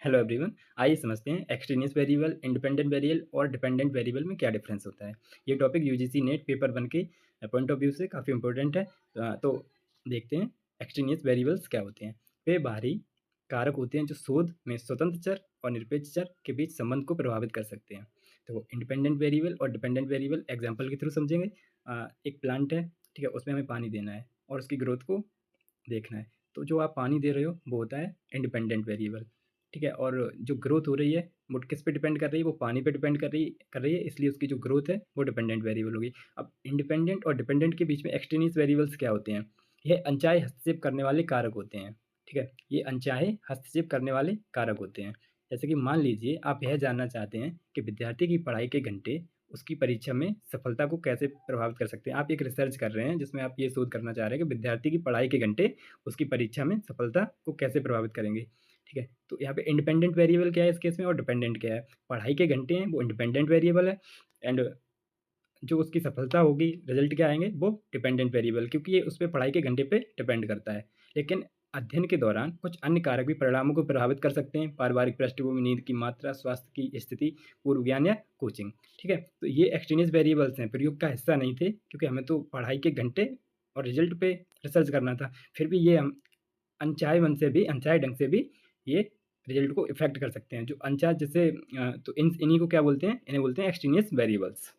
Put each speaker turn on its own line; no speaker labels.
Hello everyone. आइए समझते हैं एक्सट्रेनियस वेरिएबल, इंडिपेंडेंट वेरिएबल और डिपेंडेंट वेरिएबल में क्या डिफरेंस होता है। ये टॉपिक यूजीसी नेट पेपर 1 के पॉइंट ऑफ व्यू से काफ़ी इंपॉर्टेंट है। तो देखते हैं एक्सट्रेनियस वेरिएबल्स क्या होते हैं। वे बाहरी कारक होते हैं जो शोध में स्वतंत्र चर और निरपेक्ष चर के बीच संबंध को प्रभावित कर सकते हैं। तो इंडिपेंडेंट वेरिएबल और डिपेंडेंट वेरिएबल एग्जाम्पल के थ्रू समझेंगे। एक प्लांट है, ठीक है, उसमें हमें पानी देना है और उसकी ग्रोथ को देखना है। तो जो आप पानी दे रहे हो वो होता है इंडिपेंडेंट वेरिएबल, ठीक है। और जो ग्रोथ हो रही है वो किस पे डिपेंड कर रही है, वो पानी पे डिपेंड कर रही है, इसलिए उसकी जो ग्रोथ है वो डिपेंडेंट वेरिएबल होगी। अब इंडिपेंडेंट और डिपेंडेंट के बीच में एक्सट्रेनियस वेरिएबल्स क्या होते हैं? ये अनचाहे हस्तक्षेप करने वाले कारक होते हैं, ठीक है। ये अनचाहे हस्तक्षेप करने वाले कारक होते हैं। जैसे कि मान लीजिए आप यह जानना चाहते हैं कि विद्यार्थी की पढ़ाई के घंटे उसकी परीक्षा में सफलता को कैसे प्रभावित कर सकते हैं। आप एक रिसर्च कर रहे हैं जिसमें आप ये शोध करना चाह रहे हैं कि विद्यार्थी की पढ़ाई के घंटे उसकी परीक्षा में सफलता को कैसे प्रभावित करेंगे, ठीक है। तो यहाँ पे इंडिपेंडेंट वेरिएबल क्या है इस केस में और डिपेंडेंट क्या है। पढ़ाई के घंटे हैं वो इंडिपेंडेंट वेरिएबल है, एंड जो उसकी सफलता होगी, रिजल्ट क्या आएंगे, वो डिपेंडेंट वेरिएबल, क्योंकि ये उस पर पढ़ाई के घंटे पे डिपेंड करता है। लेकिन अध्ययन के दौरान कुछ अन्य कारक भी परिणामों को प्रभावित कर सकते हैं। पारिवारिक पृष्ठभूमि, नींद की मात्रा, स्वास्थ्य की स्थिति, पूर्व ज्ञान या कोचिंग, ठीक है। तो ये एक्सट्रेनियस वेरिएबल्स हैं, प्रयोग का हिस्सा नहीं थे, क्योंकि हमें तो पढ़ाई के घंटे और रिजल्ट पे रिसर्च करना था। फिर भी ये हम अनचाहे मन से भी, अनचाहे ढंग से भी ये रिजल्ट को इफेक्ट कर सकते हैं। जो अनचाहे जैसे तो इन्हीं को क्या बोलते हैं, इन्हें बोलते हैं एक्सट्रेनियस वेरिएबल्स।